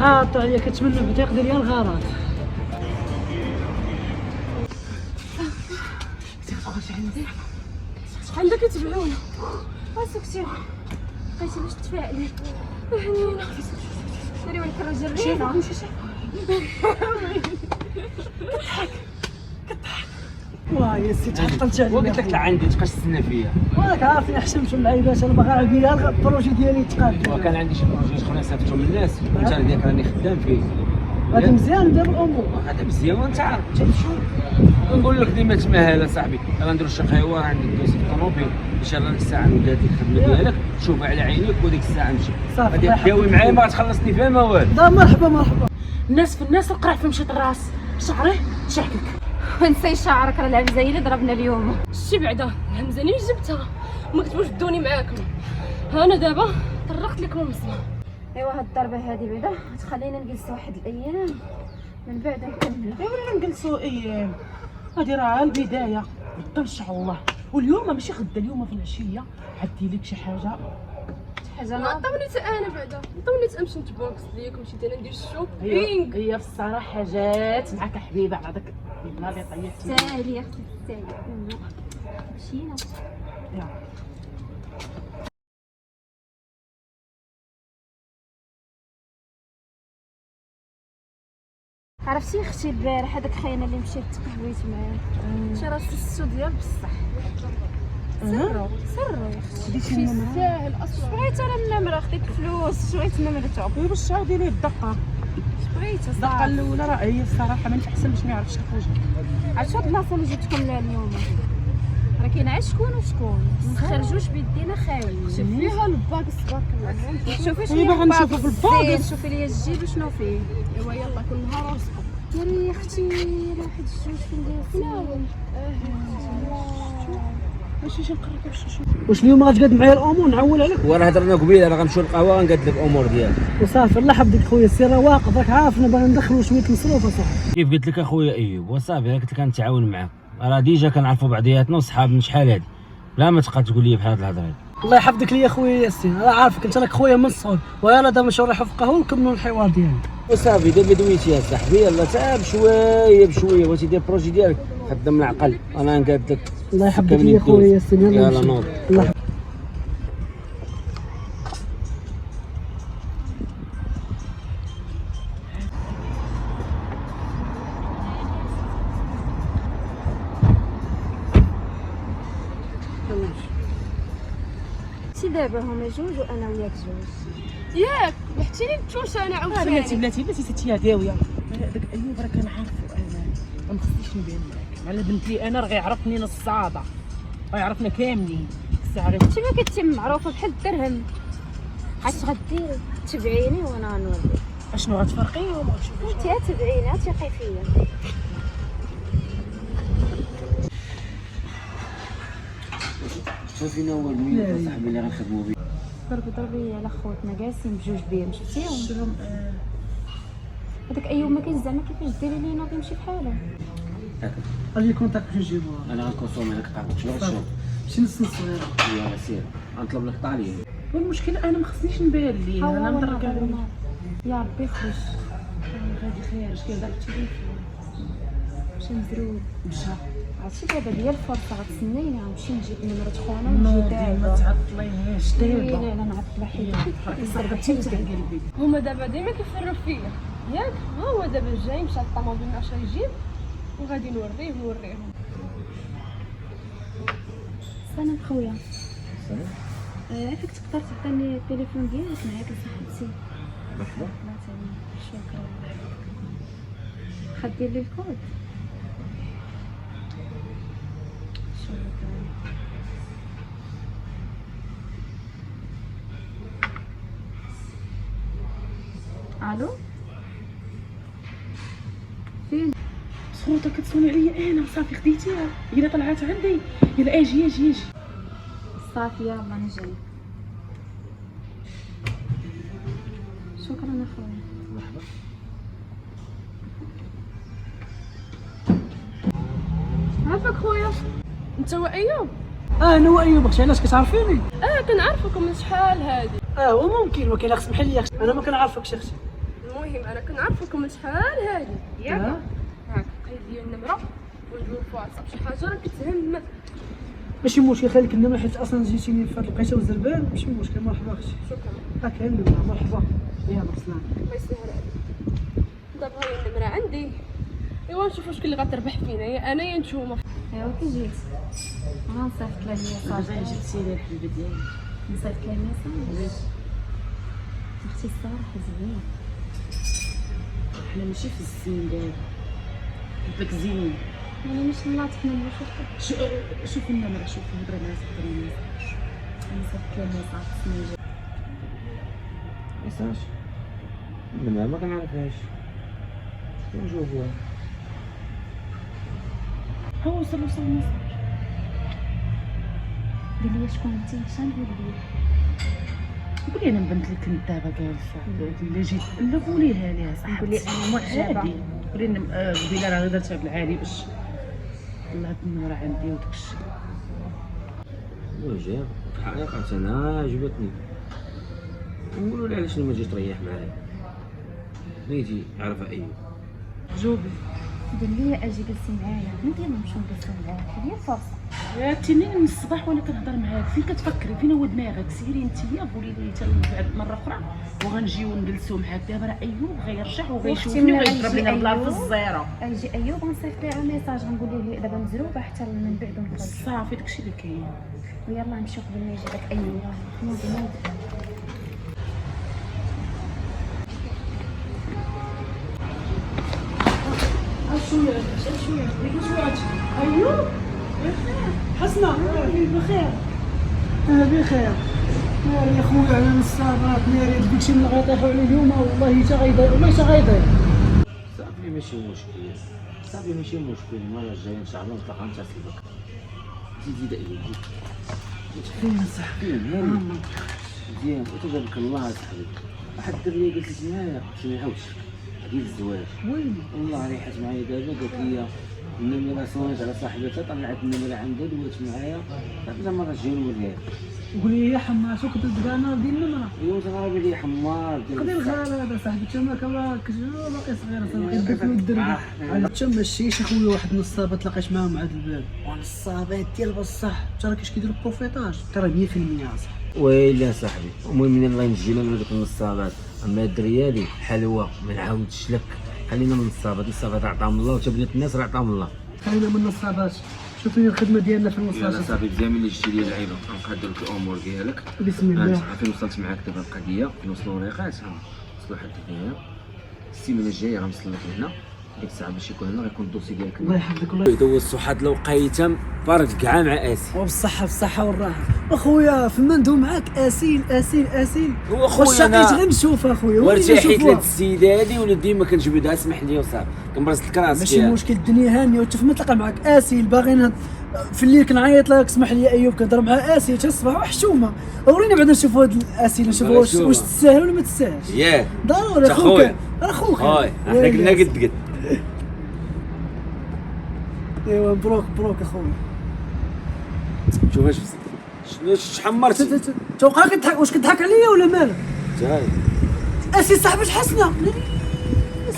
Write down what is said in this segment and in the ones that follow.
عاطل عليا كتمنى البطيق ديال الغرض. شحال دا كتبعونا اسكتي بقيتي باش تفاعلي هنينا ديري ولك الراجل رينا واه يا سي تعطلت عليا. وقلت لك لا عندي تبقاش تستنى فيا. وراك عارفني حشمت اللعيبات انا باغي نلعب بيا البروجي ديالي يتقاد. وكان عندي شي بروجيات اخرين صيفطهم للناس وانت ديالك راني خدام فيه. هذا مزيان دابا الامور. هذا مزيان وانت عارف نقول لك ديما تماهل صاحبي. غنديروا شي قهوه عندك دوسي في الطوموبيل ان شاء الله الساعه ولات لك الخدمه ديالك تشوفها على عينيك وديك الساعه نمشي. صافي غادي تحاوي معايا ما غتخلصني فيها ما والو. مرحبا مرحبا. الناس في الناس القرع في مشيط الراس شعره تشحكك ونسي شعرك راه الهمزه ضربنا اليوم. شتي بعدا الهمزه اللي جبتها ما كتبوش دوني معاكم. ها انا دابا طرقت لكم المصنع. ايوا هاد الضربه هادي بعدا تخلينا نجلسوا واحد الايام من بعد نكملوا. ايوا نجلسوا ايام هادي راه البدايه غدا ان شاء الله. واليوم ماشي غدا اليوم في العشيه عدي لك شي حاجه ما عطوني انا بعدا عطوني امشي نتبوكس ليكم شي انا ندير الشوبينغ. هي في الصراحه جات معك حبيبه على داك النهار اللي طيبتي سالي يا اختي سالي مشينا. عرفتي اختي البارح هذاك خاينه اللي مشيت تقهويت معاه شي راسي السو ديال بصح سرو يا اختي ديتي النمره ساهل اصلا. بغيت انا النمره خديت فلوس شريت نمرته باش تعاودي ليه الدقه. بغيت الدقه الاولى راه هي الصراحه ما احسن باش ما يعرفش الحاجه. عرفت هاد البلاصه اللي جبتكم لها اليوم راه كاين عاد شكون وشكون ما نخرجوش بيدينا خاويين. فيها الباكس تبارك الله. شوفي هي باغا نشوفو في الباكس. شوفي لي الجيب شنو فيه. ايوا يلا كل نهار ورزقك. يا اختي واحد الجوج في اليوم. ماشي شي نقرب واش واش اليوم غتقاد معايا الامور نعول عليك؟ وراه هضرنا قبيله راه غنمشيو للقهوه غنقاد لك الامور ديالك. وصافي الله يحفظك خويا السير راه واقف راك عارف انا باغي ندخلو شويه المصروف اصاحبي. كيف قلت لك اخويا ايوب وصافي قلت لك غنتعاون معاك راه ديجا كنعرفوا بعضياتنا وصحاب من شحال هادي. لا ما تبقى تقول لي بحال هاد الهضره. الله يحفظك ليا خويا ياسين انا عارفك انت راك خويا من الصغر. ويلا دابا نمشيو نريحو في القهوه ونكملوا الحوار ديالنا. وصافي دابا دويتي يا صاحبي يلا تا بشويه بشويه بغيتي دير البروجي ديالك خدم العقل انا نقاد لك. الله يحفظك ليا خويا ياسين يلا نمشي. نوض. الله يحفظك. سي دابا هما جوج وانا وياك جوج ياك لحتيني نتوش انا بلاتي عاوتاني. بلاتي ستي هداويه. داك ايوب راه كنعرفو انا ما خصنيش نبان معاك على بنت لي انا راه غيعرفني نصابه غيعرفنا كاملين. الساعه غير انت ما كتم معروفه بحال الدرهم. اش غديري تبعيني وانا غنوريك. اشنو غتفرقي وما غتشوفيش. انت تبعيني تيقي فيا. شوفينا هو المين صاحبي اللي غنخدمو به. ضربي على خوتنا جالسين بجوج بيهم شفتيهم. هذاك ايوب ما كاينش زعما كيفاش ديري لينا يمشي بحاله. غادي كونتاكت باش نجيبوها. انا غنكونسومي لك طاعتك شنو الشغل. ماشي نص صغيره. يلا سير غنطلب لك طاليه. والمشكل انا ما خصنيش نبان ليه انا نضرب كاع. يا ربي خرج. غادي خارج كاين داك التليفون مشى مزروب. مشى. عرفتي دابا ديال الفرصه غتسنيني غنمشي نجيب نمرة خونا نوضي ونجي ما دابا. تعطلينيش دابا. لا نعطل حياتي. صرفتي قلبي. هما دابا ديما كيفروا فيا ياك. ها هو دابا جاي مشى للطوموبيل اش يجيب وغادي نوريهم. سلام خويا. عافاك تقدر تعطيني التليفون ديالك معاك لصاحبتي. مرحبا. شكرا. خدي لي الكود. شكرا. الو فين؟ صوتك كتصوني عليا انا صافي خديتيها هي اللي طلعت عندي. يلا اجي صافي يلا انا جاي. شكرا اخويا. مرحبا. عافاك خويا انت هو ايوب. انا وايوب اختي علاش كتعرفيني؟ كنعرفكم من شحال هادي. هو ممكن ولكن خص محل لي اختي انا ما كنعرفكش اختي. المهم انا كنعرفكم من شحال هادي ياك هاك قيد لي النمره وندوي في واتساب شي حاجه راه كتهم. ماشي مشكل، خليك النمره حيت اصلا جيتيني في هاد الوقيته والزربان، ماشي مشكل. مرحبا اختي. شكرا. هاك هي النمره. مرحبا. يلا بسلام. الله يسهل عليك. دابا هي النمره عندي، ايوا نشوفوا شكون اللي غتربح فينا، يا انا يا نتوما. ايوا كي جيت غنصيفط لها ميساج. باغي جبتي لي الحبيبه ديالي. نصيفط لها ميساج. اختي الصراحه زوينه. حنا ماشي في الزين دابا، بدك زين. انا مش نلاطق من شوف. شوف النمره، شوف هضري معاها صدري ميساج. نصيفط لها ميساج سميجه. ميساج لا ما كنعرفهاش، نشوفوها. هو وصل ميساج. قال لي شكون انت؟ شنو نقول لك؟ قولي انا بنت لك كنت دابا جالسه اللي جيت، لا قوليها ليها صاحبتي. قولي انا معجبه. عادي قولي لنا قبيله راه درتها بالعالي باش طلعت النمره عندي وداكشي. وجه الحقيقة أنا عجبتني. نقولوا لها علاش ما جيت تريح معايا، نيتي عارفة أيوب. جوبي قال لي اجي جلسي معايا، من ديما نمشيو نجلسو معاك، هي فرصه. يا تنين من الصباح وانا كنهضر معاك، فين كتفكري؟ فين هو دماغك؟ سيري نتيا قولي لي حتى من بعد مره اخرى وغنجيو نجلسو معاك. دابا راه ايوب غيرجع وغيشوفني وغيضرب لي بلا في الزيرو. اجي ايوب غنصيفط ليه ميساج غنقول ليه دابا مزروبه حتى من بعد ونخرج. صافي داكشي اللي كاين. ويلا نمشيو قبل ما يجي داك ايوب. نوض. شويه ايوب حسنا بخير. بخير يا خويا. على الصابات ناري داكشي اللي غيطيحوا عليه اليوم والله حتى غيضيع والله حتى غيضيع. صافي ماشي مشكل، صافي ماشي مشكل. المرة الجاية إن شاء الله نتلاقى نتصل بك. زيد أيوب زيد. فين صاحبي؟ هاني مزيان وتبارك الله صاحبي. واحد الدرية قالت لي معايا باش ما يعاودش ديال الزواج. وين؟ والله ريحت معايا دابا قالت لي النمرة صونت على صاحبتها، طلعت النمرة عندها دوات معايا. صافي المرة الجاية نوريها. قول لي يا حماس وكنت تلقانا ديال النمره. اليوم تغرب لي حمار قضي الغالي هذا صاحبي تما كما باقي صغير صاحبي كيدير الدرب. على تما الشيش اخويا واحد نصابه تلاقيت معاهم عاد الباب ونصابات ديال بصح ترى كاش كيديروا بروفيتاج ترى 100% صاحبي. ويلي صاحبي. المهم من الله ينجينا من هذوك النصابات. اما الدريالي حلوه ما نعاودش لك، خلينا من النصابات عطاهم الله وتبنيت الناس راه عطاهم الله. خلينا من النصابات. شوف لي الخدمه ديالنا في يلا النصابات. صافي بزاف ملي جيتي لي اللعيبه غنقدر لك الامور ديالك. بسم الله. فين وصلت معاك دابا القضيه، فين وصلوا وريقات وصلوا حد هنا. السيمانه الجايه غنوصل لك هنا ديك الساعه باش يكون هنا غيكون الدوسي ديالك. الله يحفظك. الله يدوز واحد الوقيته بارك كاع مع اسي. وبالصحه والراحه اخويا. فما ندوي معاك اسيل. هو خويا والشقيت انا غير نشوفها اخويا. وارتاحيت لهاد السيده هادي ولا ديما كنجبدها اسمح لي وصافي كنبرز لك راسك. ماشي مشكل الدنيا هانيه وانت فما تلقى معاك اسيل باغي في الليل كنعيط لك اسمح لي ايوب كنهضر مع اسيل حتى الصباح وحشومه. ورينا بعدا نشوفوا هاد الاسئله نشوفوا واش تستاهل ولا ما تستاهلش. ياه ضروري خويا. اخوك خويا حنا قلنا قد ايوا مبروك اخويا. شوف اش شنو حمرتي توقع كتضحك واش كتضحك عليا ولا مالك؟ جاي اسي صاحبة حسنة.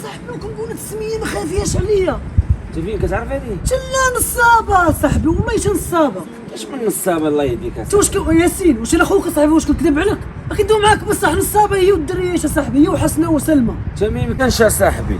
صاحبي كنقول السميه ما خافياش عليا. انت فين كتعرف هادي؟ تلا نصابة صاحبي والله حتى نصابة. اش من نصابه الله يهديك انت واش ياسين واش انا خوك صاحبي واش كنكذب عليك؟ كندوي معاك بصح نصابة هي والدريات صاحبي هي وحسنة وسلمى. انت ما يمكنش صاحبي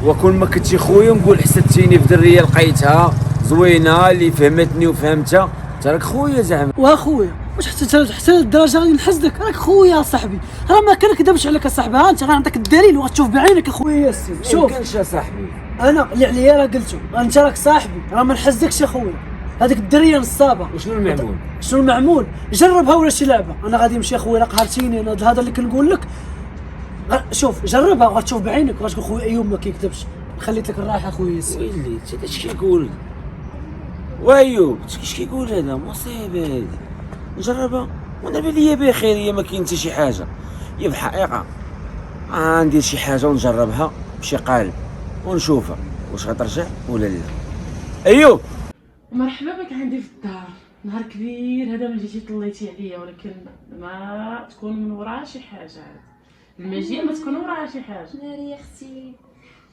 وكون ما كنتي خويا نقول حسدتيني في دريه لقيتها زوينه اللي فهمتني وفهمتها. انت راك خويا زعما. واخويا واش حتى الدرجه غادي نحسدك؟ راك خويا صاحبي راه ما كنكذبش عليك اصاحبي. ها انت غنعطيك الدليل وغتشوف بعينك اخويا ياسين. شوف يمكنش صاحبي انا اللي عليا راه قلتو انت راك صاحبي راه ما نحسدكش اخويا. هذيك الدريه نصابه. وشنو المعمول؟ شنو المعمول؟ جربها ولا شي لعبه. انا غادي نمشي اخويا. لا قهرتيني انا الهضره اللي كنقول لك. شوف جربها وغتشوف بعينك وغتقول خويا ايوب ما كيكذبش. خليت لك الراحه اخويا ياسين. ويلي انت اش كيقول وايوب؟ اش كيقول هذا؟ مصيبه هذه. نجربها وانا بالي بخير. هي ما كاين حتى شي حاجه. هي بالحقيقه ندير شي حاجه ونجربها بشي قالب ونشوفها واش غترجع ولا لا. ايوب مرحبا بك عندي في الدار. نهار كبير هذا ما جيتي طليتي عليا، ولكن ما تكون من وراه شي حاجه. المجيء ما تكون وراها شي حاجه. ناري يا اختي،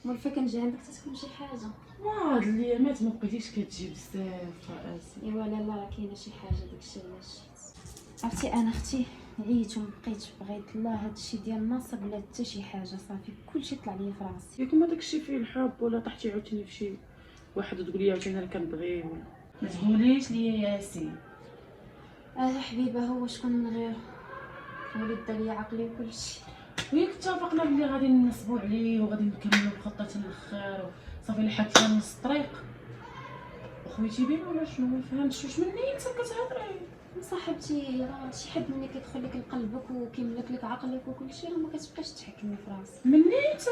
مولفه كنجي عندك تتكون شي حاجه. هاد الايامات ما بقيتيش كتجي بزاف راسي. ايوا لا راه كاينه شي حاجه داكشي علاش عرفتي انا اختي عييت ومبقيت بغيت لا هادشي ديال النصب لا حتى شي حاجه، صافي كلشي طلع ليا في راسي. ياك ما داكشي فيه الحب ولا طحتي عاوتاني في شي واحد وتقول لي عاوتاني انا كنبغيه ولا ما تقوليش لي ياسين. حبيبه هو شكون من غيره، ولد دار لي عقلي وكلشي. وياك اتفقنا بلي غادي نصبوا عليه وغادي نكملوا الخطه الاخر صافي لحقت لنا نص الطريق وخويتي بين ولا شنو؟ ما فهمتش واش منين انت كتهضري. صاحبتي راه شي حد ملي كيدخل لك لقلبك وكيملك لك عقلك وكلشي راه ما كتبقاش تحكمي في راسك. منين انت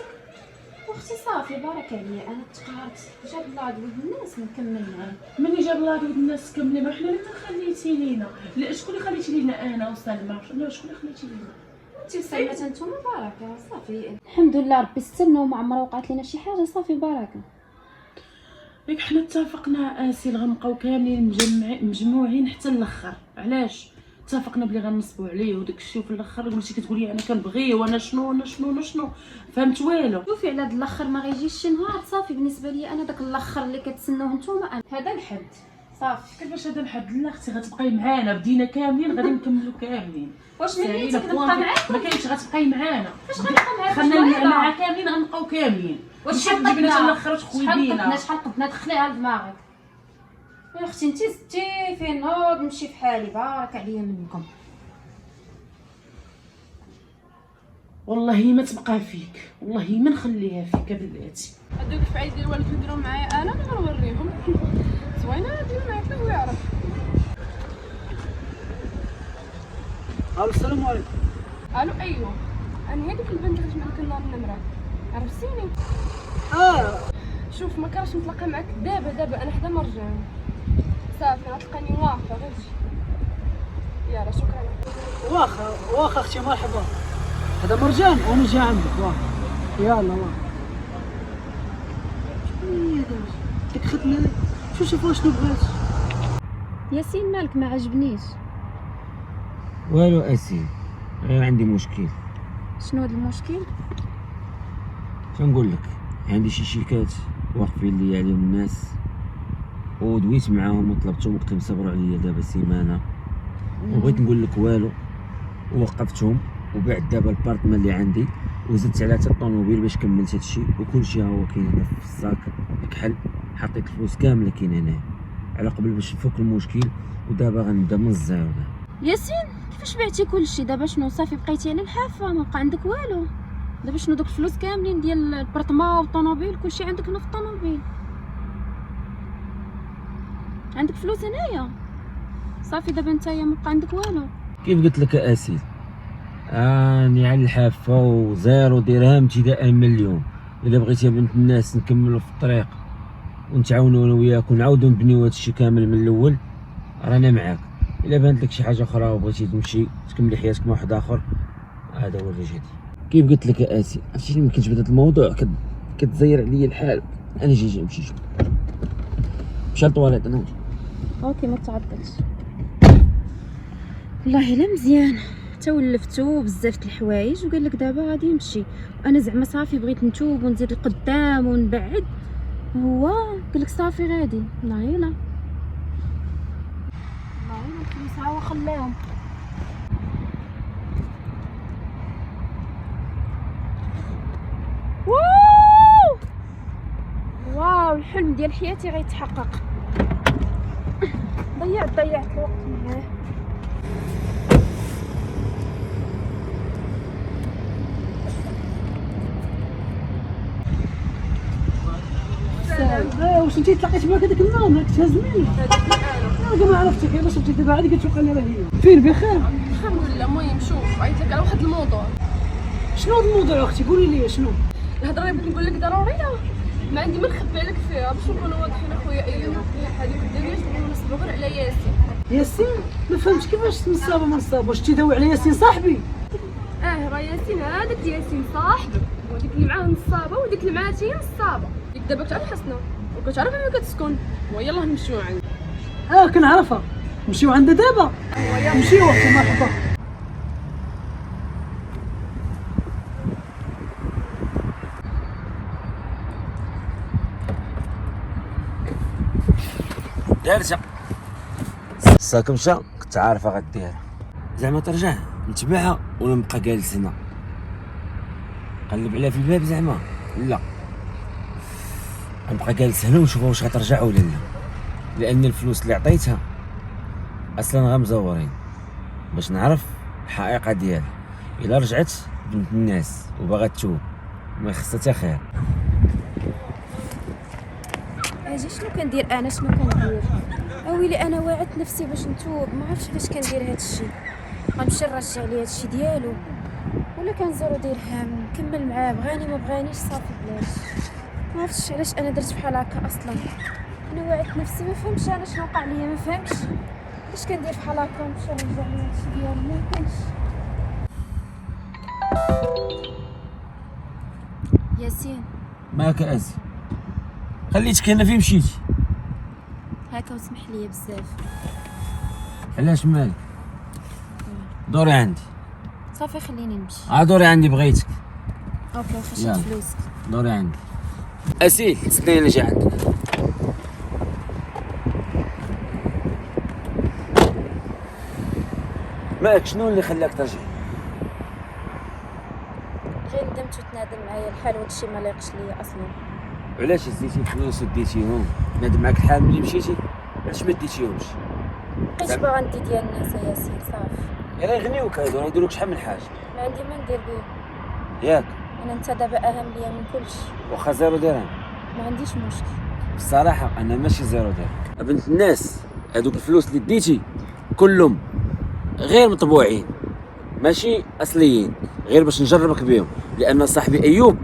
واختي صافي بارك عليا انا تقهرت، جاب الله عاد ولد الناس نكمل معاه. مني جاب الله ولد الناس كملي ما حنا اللي خليتي لينا. لا شكون اللي خليتي لينا انا وسلمى؟ لا شكون اللي خليتي لينا؟ انت وسلمى نتوما بركه صافي الحمد لله ربي استرنا وما عمره وقعت لنا شي حاجه صافي بركه. ياك حنا اتفقنا اسيل غنبقاو كاملين مجموعين حتى الاخر. علاش اتفقنا بلي غنصبوا عليه وداك الشيء وفي الاخر قلتي كتقولي انا كنبغيه وانا شنو وانا شنو وانا شنو فهمت والو. شوفي على هاد الاخر ما غيجيش شي نهار صافي بالنسبه لي انا داك الاخر اللي كتسنوه نتوما أنا. هذا الحد صافي. كيفاش هذا الحد؟ لا اختي غتبقاي معانا بدينا كاملين غادي نكملوا كاملين. واش منين انت كتبقى معاكم؟ ما كاينش غتبقاي معانا. فاش غنبقى معاكم؟ خلينا مع كاملين غنبقاو كاملين. واش شحال شحال جبنا قدنا؟ الاخر تخوي بينا؟ شحال قدنا دخليها لدماغك يا اختي انت زدتي فين نوض نمشي في حالي بارك عليا منكم. والله ما تبقى فيك، والله ما نخليها فيك بلاتي. هادوك الفعايل ديال الوالد كيديروا معايا انا ما غنوريهم. زوينه ديما معايا حتى هو يعرف. الو السلام عليكم. الو ايوا انا هي ديك البنت اللي جبت لك النهار النمره عرفتيني. شوف ما كانش نتلاقى معاك دابا انا حدا مرجان صافي غتلقاني واقفه غير جي. يلا شكرا. واخا اختي مرحبا، هذا مرجان وانا جا عندك. واخا يلا واخا. شكون هي ديك ختنا؟ شوف شنو بغات. ياسين مالك ما عجبنيش؟ والو اسيل، غير عندي مشكل. شنو هذا المشكل؟ شنقول لك، عندي شي شيكات واقفين لي عليهم الناس ودويت معاهم وطلبتهم قلت لهم صبروا عليا دابا سيمانه وبغيت نقول لك والو ووقفتهم وبعت دابا البارتمان اللي عندي وزدت على حتى الطوموبيل باش كملت هادشي وكلشي ها هو كاين هنا في الصاك الكحل. حطيت الفلوس كامله كاين هنا على قبل باش نفك المشكل ودابا غنبدا من الزيرو. ياسين كيفاش بعتي كلشي دابا؟ شنو صافي بقيتي على الحافه ما بقى عندك والو؟ دابا شنو دوك الفلوس كاملين ديال البارطما والطوموبيل كلشي عندك هنا في الطوموبيل؟ عندك فلوس هنايا صافي دابا نتايا ما بقى عندك والو. كيف قلت لك اسيل راني على الحافه وزيرو درهم ابتداء من اليوم. الا بغيتي يا بنت الناس نكملوا في الطريق ونتعاونوا انا وياك ونعاودوا نبنيو هادشي كامل من الاول رانا معاك. الا بانت لك شي حاجه اخرى وبغيتي تمشي تكملي حياتك مع واحد اخر هذا هو اللي جديد. كيف قلت لك يا اسي عرفتي ما كنتش بدا الموضوع كتزير عليا الحال. انا جي نمشي مشى للطواليط انا. اوكي ما تعطلش والله الا مزيان تولفتو بزاف د الحوايج وقال لك دابا غادي يمشي. انا زعما صافي بغيت نتوب ونزيد لقدام ونبعد هو قال لك صافي غادي. لا يلا الفلوس ها هو خلاهم. واو الحلم ديال حياتي غيتحقق. ضيعت الوقت معاه. واش انت تلاقيت معاك هذاك النهار مالك تهزمني؟ انا ما عرفتك باش بديت دابا عادي كتوقع لي راه هي فين بخير الحمد لله. المهم شوف عيط لك على واحد الموضوع. شنو هذا الموضوع اختي؟ قولي لي شنو الهضره اللي بغيت نقول لك ضروريه ما عندي ما نخبي عليك فيها باش نكونوا واضحين اخويا. ايوا هذيك الدنيا تبغي نصبروا غير على ياسين. ياسين ما فهمتش كيفاش نصابه ما نصاب. واش تداوي على ياسين صاحبي؟ راه ياسين هذاك ياسين صاحبك وديك اللي معاه نصابه وديك اللي معاه تي نصابه. ديك دابا كتعرف حسنا وكتعرف فين كتسكن. ويلا نمشيو عندها. كنعرفها. نمشيو عندها دابا. نمشيو اختي مرحبا. دارتها الساك مشى كنت عارفه غديرها. زعما ترجع نتبعها ولا نبقى جالس هنا قلب عليها في الباب؟ زعما لا، نبقى جالس هنا ونشوفها واش غترجع ولا لا، لان الفلوس اللي عطيتها اصلا غمزورين باش نعرف الحقيقه ديالها. الا رجعت بنت الناس وباغا تتوب ما خصها حتى خير. اجي شنو كندير انا؟ شنو كندير؟ اويلي انا واعدت نفسي باش نتوب، ما عرفتش علاش كندير هاد الشيء. غنمشي نرجع ليه هاد الشيء ديالو ولا كنزورو درهم نكمل معاه، بغاني ما بغانيش صافي بلاش. ما عرفتش علاش انا درت بحال هكا اصلا. انا واعدت نفسي، ما فهمتش انا شنو وقع ليا، ما فهمتش علاش كندير بحال هكا نمشي نرجع ليه هاد الشيء ديالو، ما يمكنش. ياسين ماك اسي خليتك هنا فين مشيتي؟ هكا وسمح لي بزاف. علاش مالك؟ دوري عندي. صافي خليني نمشي. دوري عندي بغيتك. اوكي واخا يلا. شد فلوسك. دوري عندي. اسيل تسناني انا جاي عندك. مالك شنو اللي خلاك ترجع؟ غير ندمت وتنادم معايا الحال، وهاد الشيء ما لايقش ليا اصلا. علاش هزيتي الفلوس وديتيهم؟ نادم معاك الحال ملي مشيتي؟ علاش ما ديتيهمش؟ بقيت باغا ندي ديال الناس يا ياسين صافي. راه يغنيوك هادو، راه يديروك شحال من حاجه. ما عندي ما ندير بيه. ياك انا انت دابا اهم ليا من كلشي. واخا 0 درهم. ما عنديش مشكل. بصراحه انا ماشي 0 درهم. بنت الناس هادوك الفلوس اللي ديتي كلهم غير مطبوعين ماشي اصليين، غير باش نجربك بهم، لان صاحبي ايوب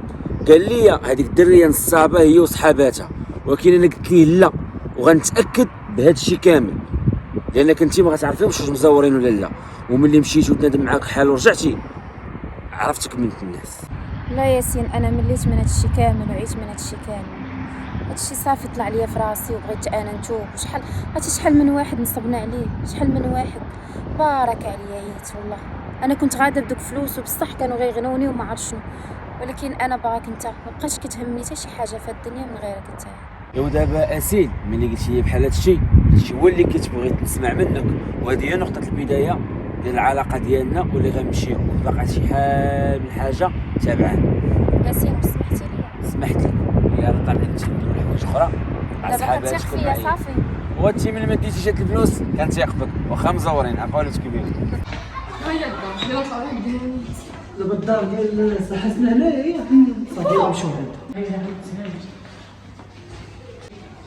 قال لي هذيك الدريه نصابه هي وصحاباتها، ولكن انا قلت ليه لا، وغنتاكد بهذا الشيء كامل، لانك انت ما غتعرفيهمش واش مزورين ولا لا. وملي مشيتي وتنادم معاك الحال ورجعتي عرفتك بنت الناس. لا ياسين، انا مليت من هادشي كامل وعيت من هادشي كامل. هادشي صافي طلع ليا في راسي وبغيت انا نتوب. شحال من واحد نصبنا عليه، شحال من واحد بارك عليا عييت والله. انا كنت غاده بدوك فلوس وبصح كانوا غيغنوني وما عرفت شنو، ولكن انا باغاك انت، ما بقاش كتهمني حتى شي حاجه في الدنيا من غيرك انت. ايوا دابا اسيل ملي قلتي لي بحال هادشي، هادشي هو اللي كنت بغيت نسمع منك، وهذه هي نقطه البدايه ديال العلاقه ديالنا واللي غنمشيو، وباقا شي حال من حاجه تابعه. ياسين سمحتي لي؟ سمحت لك. يا راه طالع انت نديرو حوايج اخرى مع دابا صحاباتك كتثق فيا صافي. وانت ملي ما ديتيش هاد الفلوس كنثيق بك، واخا مزورين عقولك كبير. هيا الدار يلا صافي ديالي. دابا الدار ديال حسنا هنايا هي صافي نمشيو عندها.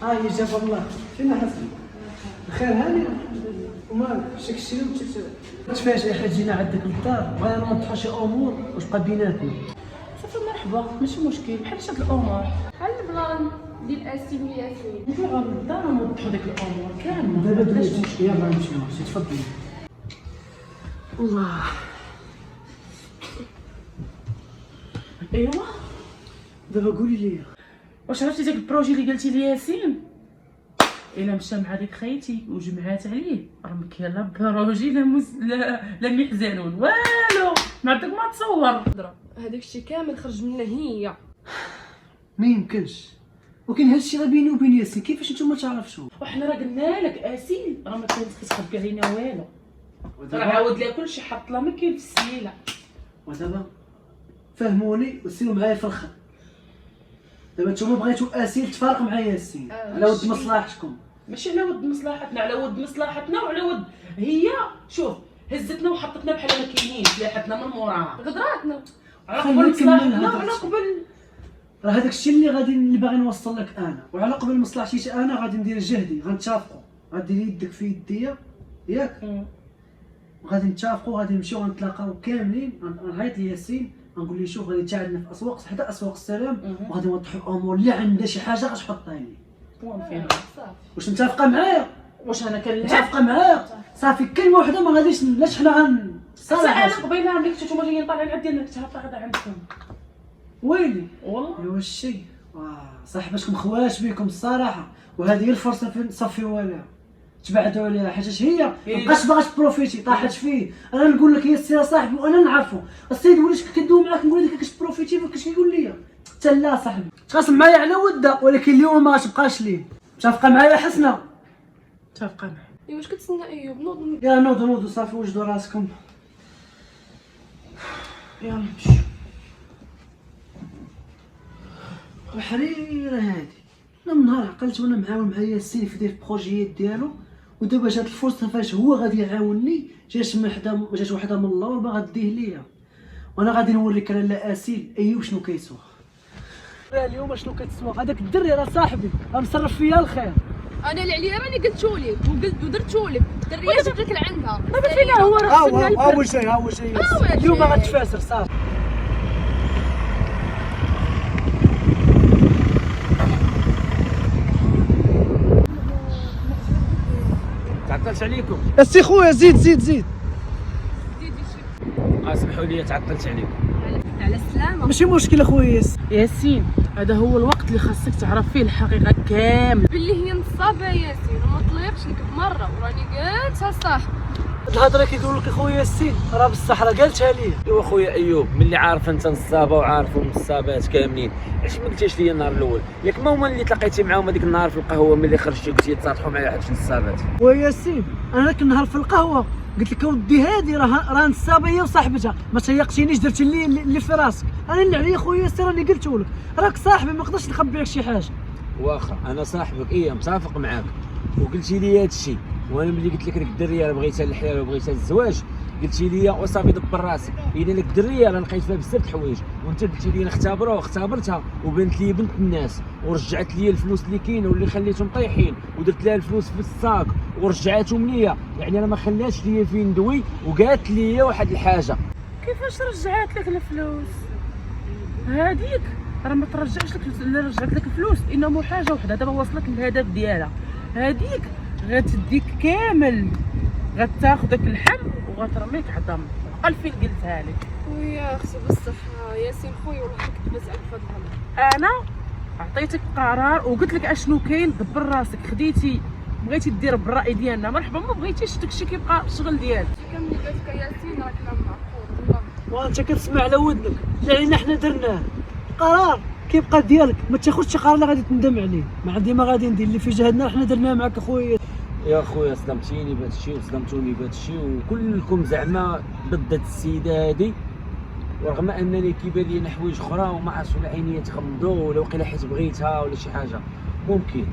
هي جاب الله فين حسن؟ بخير هاني ومالك شاك الشيء اللي تفاجئ حنا جينا عندك للدار، بغينا نوضحوا شي امور واش بقى بيناتنا. صافي مرحبا ماشي مشكل، بحال هاد الامور بحال البلان ديال اسي وياسين. نقول غنبدا نوضحوا ديك الامور كامله. دابا مابقاش دابا مشكل. يلا نمشيو تفضلي. الله ايوا دابا قولي لي واش عرفتي داك البروجي اللي قلتي لي ياسين؟ الا مشى مع ديك خيتي وجمعات عليه راه ما كاين لا بروجي لا محزنون والو، ما عندك ما تصور. هذاك الشيء كامل خرج منها هي. ما يمكنش، ولكن هذا الشيء راه بيني وبين ياسين، كيفاش نتوما تعرفتوا؟ وحنا راه قلنا لك اسيل راه ما كانت كتخبي علينا والو، راه عاود لها كلشي، حط لها ما كاين في السيله. ودابا فهموني وسيروا معايا في الخط. دابا نتوما بغيتوا اسيل تفارق مع ياسين على ود مصلحتكم. ماشي على ود مصلحتنا، على ود مصلحتنا وعلى ود هي. شوف هزتنا وحطتنا بحال ما كاينينش، لاحتنا من موراها غدراتنا على خلينا قبل نكمل مصلحتنا هذا وعلى الشيء. قبل. راه هذاك الشيء اللي باغي نوصل لك انا، وعلى قبل مصلحتي انا غادي ندير جهدي، غنتفقوا، غادير يدك في يديا ياك، وغادي نتفقوا، غادي نمشيو غنتلاقاو كاملين، غنعيط لياسين غنقول ليه شوف غادي تساعدنا في اسواق حتى اسواق السلام، وغادي نوضحوا الامور اللي عندها شي حاجه غتحطها لي. وين فين صافي. واش متفقه معايا؟ واش انا كنلعب؟ متفقه معايا؟ صافي كلمه وحده ما غاديش، لاش حنا صراحه انا قبيله ملي كنتو نتوما جايين طالعين عندي انا كنت غطا عندكم ويلي والله. ايوا الشيء صاحباتكم خواش بكم الصراحه، وهذه هي الفرصه فين تصفيو عليها تبعدوا عليها، حيت هي مابقاش باغا تبروفيتي، طاحت فيه. انا نقول لك هي السي صاحبي وانا نعرفو، السيد وليت كندوي معاك نقول لك كتبروفيتي ما كيقول لي حتى لا صاحبي تخاصم معايا على وده، ولكن اليوم ما غتبقاش ليه. متفقه معايا حسنه؟ متفقه معك. ايوا واش كتسنى ايوب؟ نوض. يا نوضوا صافي وجدوا راسكم. يلا نمشيو. وحريره هادي. انا من نهار عقلت وانا معاون مع ياسين في ديك البروجيات ديالو، ودابا جات الفرصه فاش هو غادي يعاونني، جات وحده من الله وباغا ديه ليا، وانا غادي نوريك انا لا اسيل ايوب شنو كيسوى. اليوم شنو كتسوى؟ هذاك الدري راه صاحبي غنصرف فيا الخير. انا اللي عليا راني قلتولك ودرتولك. الدريه جبت لك لعندها. دابا فينا هو راه ها هو جاي اليوم غتفاسر صافي. تعطلت عليكم. السي خويا زيد. اسمحوا لي تعطلت عليكم. على السلامه. ماشي مشكل اخويا ياسين هذا هو الوقت اللي خاصك تعرف فيه الحقيقه كامله. باللي هي نصابه ياسين وما طلقش لك بمره وراني قلتها صح. الهضره كيقول لك اخويا ياسين راه بصح راه قالتها ليا. ايوا خويا ايوب، ملي عارف انت نصابه وعارفوا النصابات كاملين، علاش ما قلتيش ليا النهار الاول؟ ياك ما هما اللي تلاقيتي معاهم هذيك النهار في القهوه ملي خرجتي قلتي تصالحوا معايا واحد النصابات؟ وياسين انا ذاك النهار في القهوه قلت لك اودي هادي راه نصابه هي وصاحبتها، ما تيقتينيش درت اللي في راسك. انا اللي عليا خويا ياسين راني قلته لك، راك صاحبي ما نقدرش نخبي لك شي حاجه. واخا انا صاحبك متفق معاك وقلتي لي هذا الشيء، وانا ملي قلت لك الدريه راه بغيتها الحلال وبغيتها الزواج قلتي لي وصافي دبر راسك. اذا لك الدريه راه لقيت فيها بزاف د الحوايج، وانت قلتي لي نختبروها واختبرتها وبانت لي بنت الناس، ورجعت لي الفلوس اللي كاينه واللي خليتهم طايحين، ودرت لها الفلوس في الصاك ورجعتهم ليا، يعني انا ما خلاتش لي فين ندوي. وقالت لي واحد الحاجه. كيفاش رجعت لك الفلوس؟ هذيك راه ما ترجعش لك، اللي رجعت لك الفلوس انما حاجه وحده دابا وصلت للهدف ديالها. هذيك غتديك كامل، غتاخذك اللحم وغترميك عظم. عقل فين قلتها لك. ويا اختي بصح ياسين خويا والله كنت بزعل فضلها. انا عطيتك قرار وقلت لك اشنو كاين، دبر راسك. خديتي بغيتي دير بالراي ديالنا مرحبا، ما بغيتيش داكشي كيبقى الشغل ديالك. كامل اللي قالت لك ياسين راه كلام معقول والله. وانت كتسمع على ودنك اللي حنا درناه. القرار كيبقى ديالك، ما تاخذش شي قرار اللي غادي تندم عليه. ما عندي ما غادي ندير اللي في جهدنا حنا درناه معاك اخويا. يا خويا صدمتيني بهذا الشيء وصدمتوني بهذا الشيء، وكلكم زعما ضد هاد السيده هادي، ورغم انني كيبان لي حوايج اخرى وما عرفتش ولا عينيا تغمضوا ولا وقيلا حيت بغيتها ولا شي حاجه ممكن.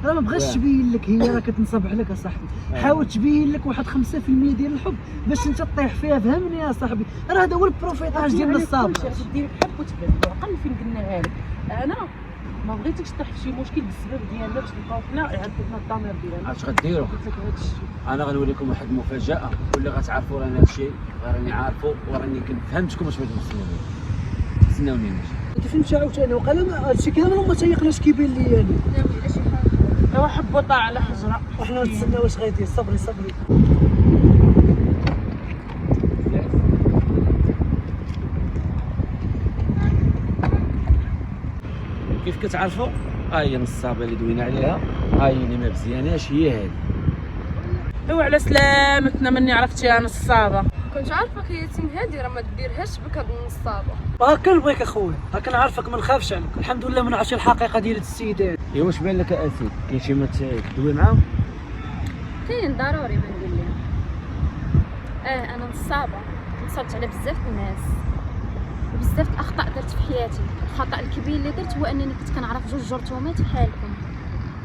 راه ما بغاش تبين لك هي راه كتنصب عليك اصاحبي. حاول تبين لك واحد 5% ديال الحب باش انت تطيح فيها. فهمني يا صاحبي، راه هذا هو البروفيتاج ديال الصابر. ديرك حب وتبدل. عقل فين قلناها لك. انا ما بغيتكش تطيح في شي مشكل بالسبب ديالنا باش نبقاو حنا يعذب لنا الضمير ديالنا. اش غديروا؟ قلت لك هذا الشيء. انا غنوريكم واحد المفاجاه واللي غتعرفوا رانا هادشي راني عارفو وراني فهمتكم اش بغيتو توصلوا ليه. استناوني ماشي انت فين مشى عاوتاني وقال هادشي كامل ما تيقناش كيبان لي يعني. ايوا حب وطاع على حجره وحنا نتسناو واش غيدير. صبري كيف كتعرفوا. هي النصابه اللي دوينا عليها، هي اللي ما مزياناش هي هذه. ايوا على سلامتنا مني عرفتي انا الصابه. كنت عارفك ياسين هادي راه ما ديرهاش بك هاد النصابه. هاكا نبغيك اخويا، هاكا نعرفك ما نخافش عليك. الحمد لله ما نعرفش الحقيقه ديال هاد السيدات. ايوا واش بان لك اسيد؟ كاين شي ما تدوي معاهم؟ كاين ضروري ما نقول لهم. انا نصابه، نصبت على بزاف الناس وبزاف الاخطاء درت في حياتي. الخطا الكبير اللي درت هو انني كنت كنعرف جوج جرثومات بحالكم.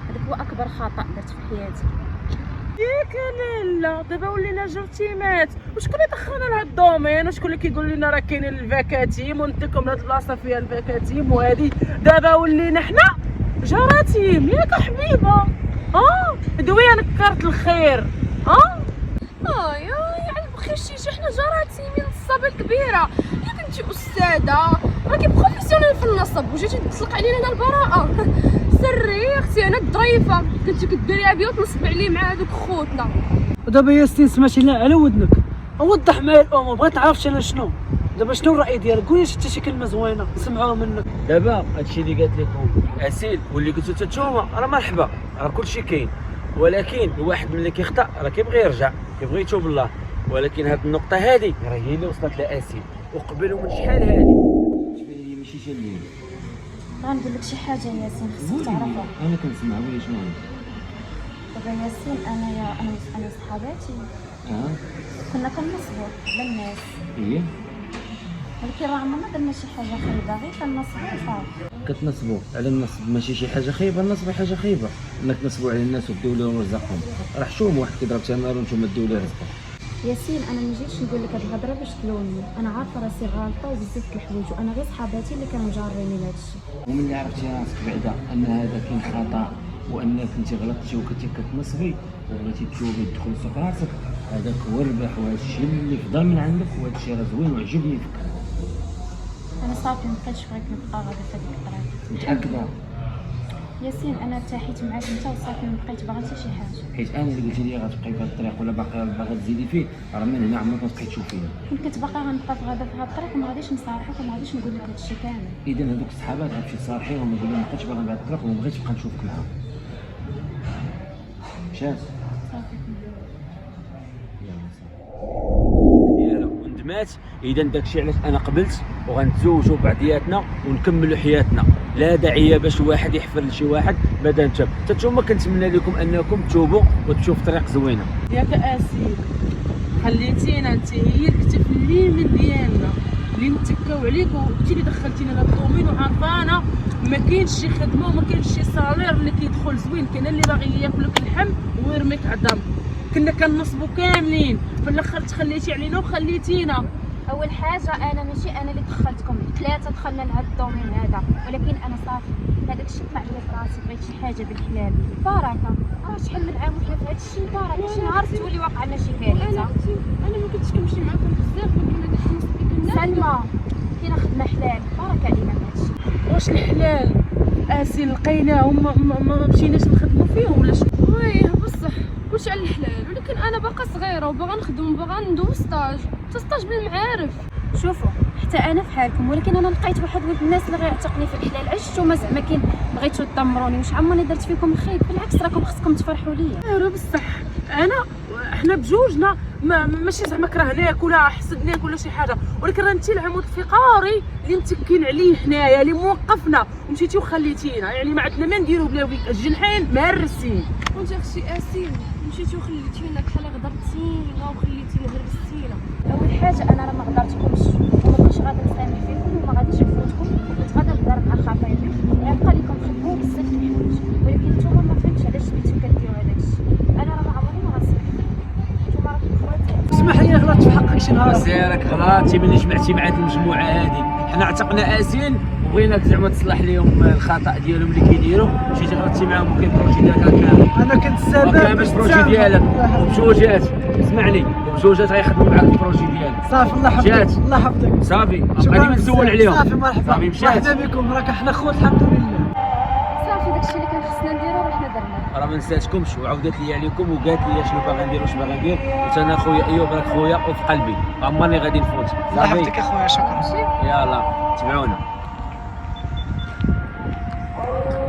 هذاك هو اكبر خطا درت في حياتي. ياك لالا دابا ولينا جرثيمات. وشكون اللي دخلنا لهاد الدومين؟ وشكون اللي كيقول لنا راه كاين الفاكاتيم ونديكم لهاد البلاصه فيها الفاكاتيم وهادي؟ دابا ولينا حنا جراثيم ياك حبيبه. دويا نكرت الخير. يعني بخير شي حنا جراتيمين النصابه الكبيره. ياك انت استاذه راه كيبروفيسيونيل في النصب وجيتي تطلق علينا هنا البراءه. سري اختي انا الظريفه كنتي كديريها بيا وتنصب عليه مع هذوك خوتنا. ودابا ياسين سمعتي لا على ودنك، وضح معايا الامور. بغيت نعرف انا شنو دابا شنو الراي ديالك. قولي حتى شي كلمه زوينه نسمعوها منك. دابا هادشي اللي قالت لكم اسيل واللي قلتو حتى نتوما راه مرحبا، راه كلشي كاين، ولكن الواحد ملي كيخطا راه كيبغي يرجع، كيبغي يتوب الله. ولكن هاد النقطه هادي راه هي اللي وصلت لاسيل وقبلوا من شحال هادي. تبان لي ماشي شي الليل. غنقول لك شي حاجه ياسين خصك تعرفها. انا كنسمع ويا شنو دابا ياسين انا صحاباتي كنا كنصبوا على الناس، ايه ولكن راه عمرنا درنا شي حاجه خايبه، غير كنصبوا وصافي. كتنصبوا على النصب ماشي شي حاجه خايبه، النصب حاجه خايبه، انك تنصبوا على الناس وتديو لهم رزقهم. راه حشوم واحد كيضرب تمار وانتم تديو له رزقه. ياسين انا ما جيتش نقول لك هاد الهضره باش تلومني، انا عارفه راسي غالطه وبزاف د الحوايج، وانا غير صحاباتي اللي كانوا مجاريني لهذا الشيء. وملي عرفتي راسك بعدا ان هذا كاين خطا وانك انت غلطتي وكنتي كتنصبي وبغيتي تشوفي تدخل سوق راسك، هذاك هو الربح وهذا الشيء اللي فضل من عندك، وهذا الشيء راه زوين وعجبني فيك. انا صافي مبقيتش بغيت نبقى غادا في هذيك الطريق. متاكده؟ ياسين انا ارتحيت معاك انت وصافي ما بقيت باغا حتى شي حاجه. حيت انا اللي قلتي لي غتبقاي في هذا الطريق ولا باغا تزيدي فيه، راه من هنا عمرك ما تبقاي تشوفيني. كنت باقا غنبقى في غادا في هذا الطريق وما غاديش نصارحك وما غاديش نقول لك هذا الشيء كامل. اذا هذوك الصحابات غتمشي تصارحيهم وتقول لهم مابقيتش باغا بهذا الطريق وما بغيتش نبقى نشوفك معاهم. مشات؟ وندمات. اذا داكشي علاش انا قبلت وغنتزوجوا بعضياتنا ونكملوا حياتنا. لا داعي باش واحد يحفر لشي واحد بعدا انت نتوما. كنتمنى لكم انكم تتوبوا وتمشوا في طريق زوينه. ياك اسيل خليتينا انت هي الكتف اليمين ديالنا اللي متكاو عليك، وانت اللي دخلتينا لهاد الدومين وعارفانا ما كاينش شي خدمه وما كاينش شي صالير اللي كيدخل زوين، كاين اللي باغي ياكلك اللحم ويرميك عظم. كنا كنصبوا كاملين، في الاخر تخليتي علينا وخليتينا. اول حاجه انا ماشي انا اللي دخلتكم، ثلاثه دخلنا لهذا الدومين هذا، ولكن انا صافي هذاك الشيء طلع لي في راسي، بغيت شي حاجه بالحلال. بركه راه شحال من عام وحنا في هذا الشيء، بركه شي نهار تولي واقع لنا شي كارثه. انا ما كنتش كنمشي معاكم بزاف، ولكن هذا الشيء نسبي كنا سلمى كاينه خدمه حلال، بركه علينا في هذا الشيء. واش الحلال اسيل لقيناهم ما مشيناش نخدموا فيهم ولا شنو؟ وي بصح كلشي على الحلال، ولكن انا باقا صغيره وباغا نخدم وباغا ندوز ستاج، حتى ستاج بالمعارف. شوفوا حتى انا بحالكم، ولكن انا لقيت واحد ولد الناس اللي غيعتقني في الحلال. عشتوا ما زعما كاين بغيتوا تدمروني، واش عمرني درت فيكم الخير؟ بالعكس راكم خصكم تفرحوا ليا. راه بصح احنا بجوجنا ماشي زعما كرهناك ولا حسدناك ولا شي حاجه، ولكن راه انت العمود الفقري اللي متكين عليه حنايا، اللي موقفنا ومشيتي وخليتينا. يعني ما عندنا ما نديرو بلا الجنحين مهرسين. وانت اختي اسيل مشيتي وخليتينا بحال غدرتينا وخليتينا هرستينا. اول حاجه انا راه ما غدرتكمش وما كنتش غادي نسامح فيكم وما غاديش نفوتكم، كنت غادا نضرب مع خطيبي غيبقى لكم خدمه بزاف د الحوايج، ولكن نتوما ما فهمتش علاش بغيتو كديروا هذاك الشيء. انا راه ما عمري ما غنسمح لكم، نتوما راكم خواتي. اسمح لي غلطت في حقك شي نهار. سيرك غلطتي ملي جمعتي مع هاد المجموعه هادي. حنا عتقنا اسين وبغيناك زعما تصلح لهم الخطا ديالهم اللي كيديروا. مشيتي غلطتي معاهم وكاين بروجي ديالك كامل. انا كنت السبب. كامل بروجي ديالك وبزوجات. اسمعني وبزوجات غيخدموا معاك البروجي ديالك. صافي الله يحفظك الله يحفظك. صافي غادي نسول عليهم. صافي مرحبا. صافي مشات. مرحبا بكم، راك حنا خوت الحمد لله. صافي داكشي اللي كان خصنا نديرو راه حنا درناه. راه ما نساتكمش وعاودت لي عليكم وقالت لي شنو باغا ندير واش باغا ندير. قلت انا خويا ايوب راك خويا وفي قلبي عمرني غادي نفوت. الله يحفظك اخويا، شكرا. يلا تبعونا.